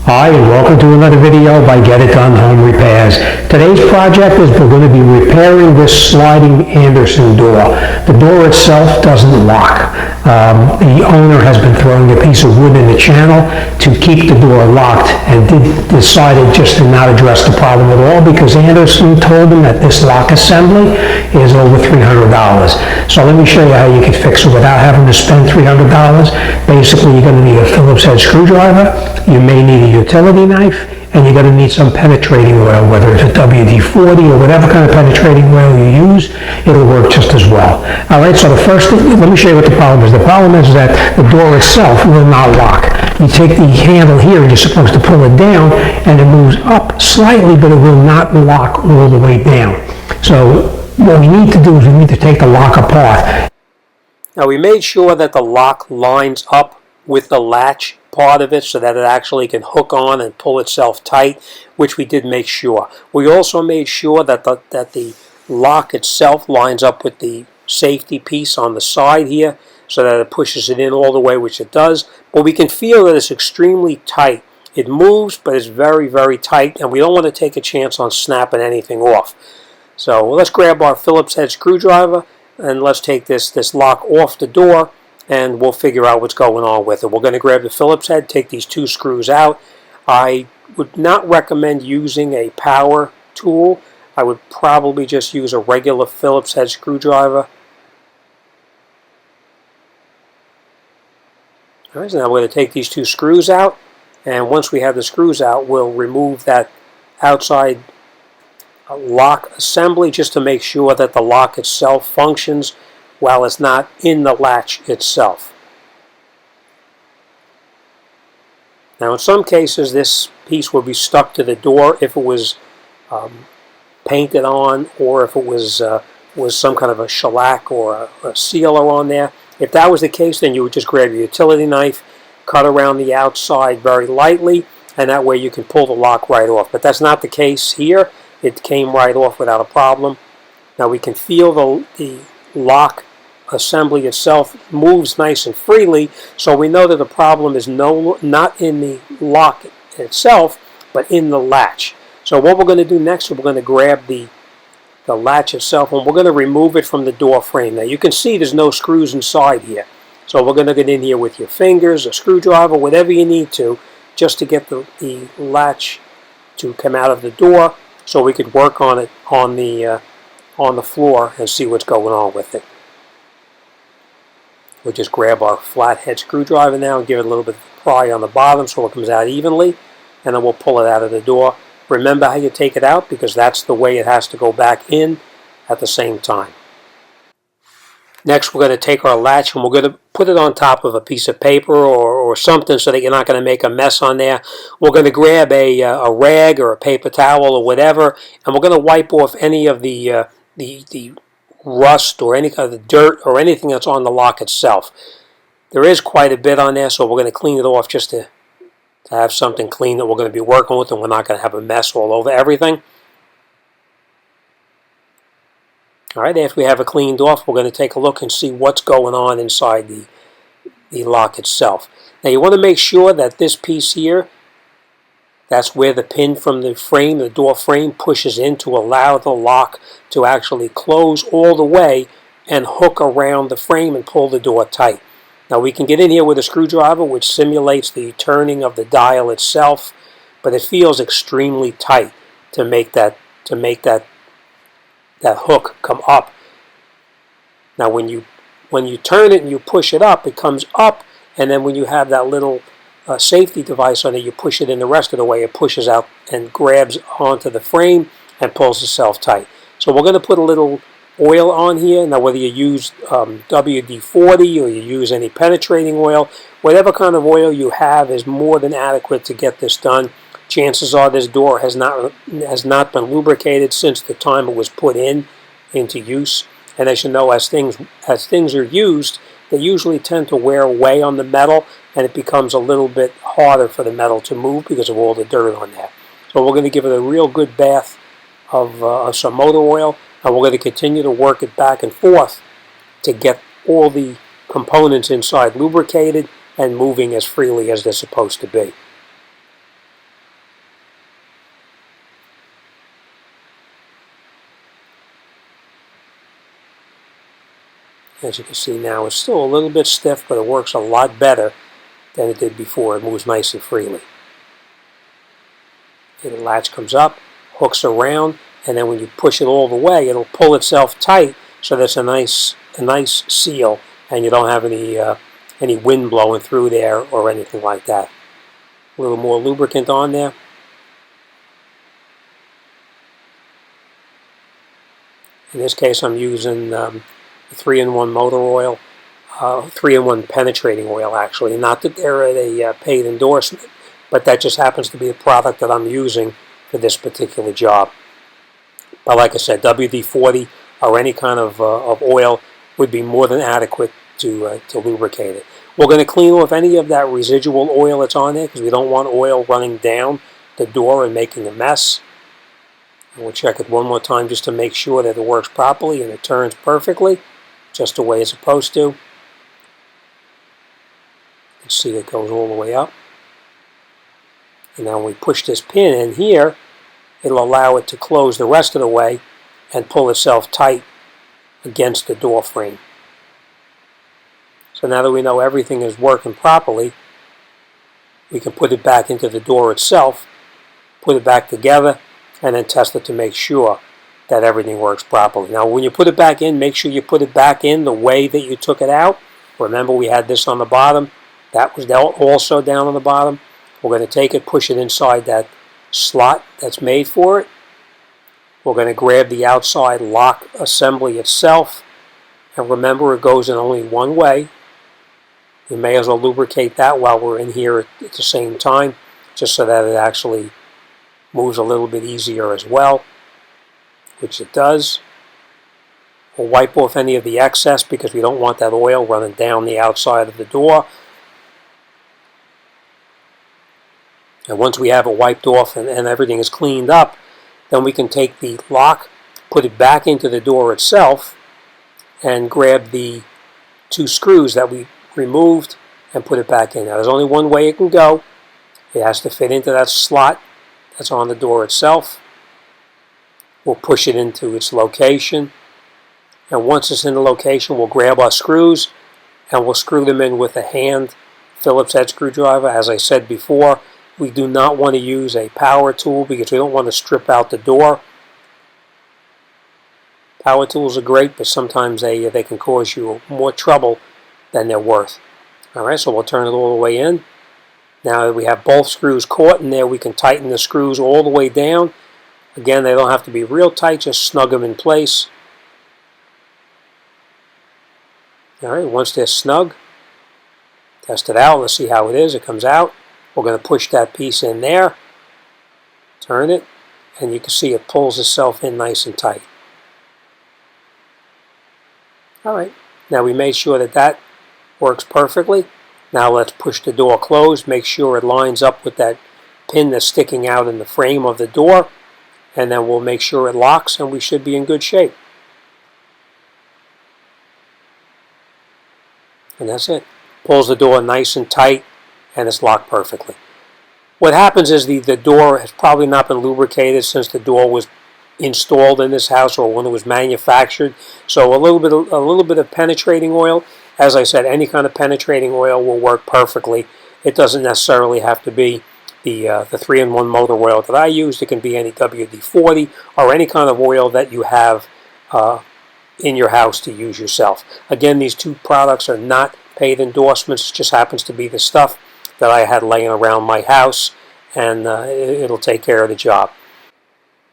Hi, and welcome to another video by Get It Done Home Repairs. Today's project is we're going to be repairing this sliding Anderson door. The door itself doesn't lock. The owner has been throwing a piece of wood in the channel to keep the door locked and decided just to not address the problem at all because Anderson told him that this lock assembly is over $300. So let me show you how you can fix it without having to spend $300. Basically, you're going to need a Phillips head screwdriver. You may need a utility knife, and you're going to need some penetrating oil, whether it's a WD-40 or whatever kind of penetrating oil you use, it'll work just as well. All right, so the first thing, let me show you what the problem is. The problem is that the door itself will not lock. You take the handle here and you're supposed to pull it down, and it moves up slightly, but it will not lock all the way down. So what we need to do is we need to take the lock apart. Now we made sure that the lock lines up with the latch part of it so that it actually can hook on and pull itself tight, which we did make sure. We also made sure that the lock itself lines up with the safety piece on the side here so that it pushes it in all the way, which it does. But we can feel that it's extremely tight. It moves, but it's very, very tight, and we don't want to take a chance on snapping anything off. So let's grab our Phillips head screwdriver and let's take this lock off the door, and we'll figure out what's going on with it. We're going to grab the Phillips head, take these two screws out. I would not recommend using a power tool. I would probably just use a regular Phillips head screwdriver. All right, so now we're going to take these two screws out, and once we have the screws out, we'll remove that outside lock assembly just to make sure that the lock itself functions while it's not in the latch itself. Now in some cases this piece will be stuck to the door if it was painted on, or if it was some kind of a shellac or a sealer on there. If that was the case, then you would just grab your utility knife, cut around the outside very lightly, and that way you can pull the lock right off. But that's not the case here. It came right off without a problem. Now we can feel the lock assembly itself moves nice and freely, so we know that the problem is not in the lock itself, but in the latch. So what we're going to do next is we're going to grab the latch itself, and we're going to remove it from the door frame. Now you can see there's no screws inside here, so we're going to get in here with your fingers, a screwdriver, whatever you need to, just to get the latch to come out of the door, so we could work on it on the floor and see what's going on with it. We'll just grab our flathead screwdriver now and give it a little bit of a pry on the bottom so it comes out evenly, and then we'll pull it out of the door. Remember how you take it out, because that's the way it has to go back in at the same time. Next, we're going to take our latch and we're going to put it on top of a piece of paper or something so that you're not going to make a mess on there. We're going to grab a rag or a paper towel or whatever, and we're going to wipe off any of the rust or any kind of dirt or anything that's on the lock itself. There is quite a bit on there, so we're going to clean it off just to have something clean that we're going to be working with, and we're not going to have a mess all over everything. All right, after we have it cleaned off, we're going to take a look and see what's going on inside the lock itself. Now you want to make sure that this piece here, that's where the pin from the frame, the door frame, pushes in to allow the lock to actually close all the way and hook around the frame and pull the door tight. Now we can get in here with a screwdriver, which simulates the turning of the dial itself, but it feels extremely tight to make that hook come up. Now when you turn it and you push it up, it comes up, and then when you have that little safety device on it, you push it in the rest of the way, it pushes out and grabs onto the frame and pulls itself tight. So we're going to put a little oil on here. Now whether you use WD-40 or you use any penetrating oil, whatever kind of oil you have is more than adequate to get this done. Chances are this door has not been lubricated since the time it was put into use. And as you know, as things are used, they usually tend to wear away on the metal, and it becomes a little bit harder for the metal to move because of all the dirt on there. So we're going to give it a real good bath of some motor oil, and we're going to continue to work it back and forth to get all the components inside lubricated and moving as freely as they're supposed to be. As you can see now, it's still a little bit stiff, but it works a lot better than it did before. It moves nice and freely. The latch comes up, hooks around, and then when you push it all the way, it'll pull itself tight, so that's a nice seal, and you don't have any wind blowing through there or anything like that. A little more lubricant on there. In this case, I'm using 3-in-1 motor oil, 3-in-1 penetrating oil, actually. Not that they're a paid endorsement, but that just happens to be a product that I'm using for this particular job. But like I said, WD-40 or any kind of oil would be more than adequate to lubricate it. We're going to clean off any of that residual oil that's on there because we don't want oil running down the door and making a mess. And we'll check it one more time just to make sure that it works properly and it turns perfectly, just the way it's supposed to. You can see it goes all the way up. And now when we push this pin in here, it'll allow it to close the rest of the way and pull itself tight against the door frame. So now that we know everything is working properly, we can put it back into the door itself, put it back together, and then test it to make sure that everything works properly. Now when you put it back in, make sure you put it back in the way that you took it out. Remember, we had this on the bottom. That was also down on the bottom. We're going to take it, push it inside that slot that's made for it. We're going to grab the outside lock assembly itself. And remember, it goes in only one way. We may as well lubricate that while we're in here at the same time, just so that it actually moves a little bit easier as well, which it does. We'll wipe off any of the excess because we don't want that oil running down the outside of the door. And once we have it wiped off and everything is cleaned up, then we can take the lock, put it back into the door itself, and grab the 2 screws that we removed and put it back in. Now there's only one way it can go. It has to fit into that slot that's on the door itself. We'll push it into its location, and once it's in the location, we'll grab our screws and we'll screw them in with a hand Phillips head screwdriver. As I said before, we do not want to use a power tool because we don't want to strip out the door. Power tools are great, but sometimes they can cause you more trouble than they're worth. Alright, so we'll turn it all the way in. Now that we have both screws caught in there, we can tighten the screws all the way down. Again, they don't have to be real tight, just snug them in place. Alright, once they're snug, test it out. Let's see how it is. It comes out. We're going to push that piece in there, turn it, and you can see it pulls itself in nice and tight. Alright, now we made sure that that works perfectly. Now let's push the door closed, make sure it lines up with that pin that's sticking out in the frame of the door, and then we'll make sure it locks and we should be in good shape. And that's it. Pulls the door nice and tight and it's locked perfectly. What happens is the door has probably not been lubricated since the door was installed in this house or when it was manufactured. So a little bit of penetrating oil. As I said, any kind of penetrating oil will work perfectly. It doesn't necessarily have to be the 3-in-1 motor oil that I used. It can be any WD-40 or any kind of oil that you have in your house to use yourself. Again, these 2 products are not paid endorsements. It just happens to be the stuff that I had laying around my house, and it'll take care of the job.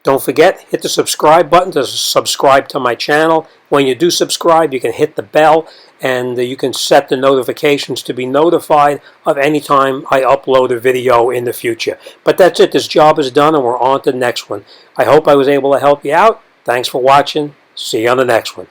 Don't forget, hit the subscribe button to subscribe to my channel. When you do subscribe, you can hit the bell, and you can set the notifications to be notified of any time I upload a video in the future. But that's it. This job is done, and we're on to the next one. I hope I was able to help you out. Thanks for watching. See you on the next one.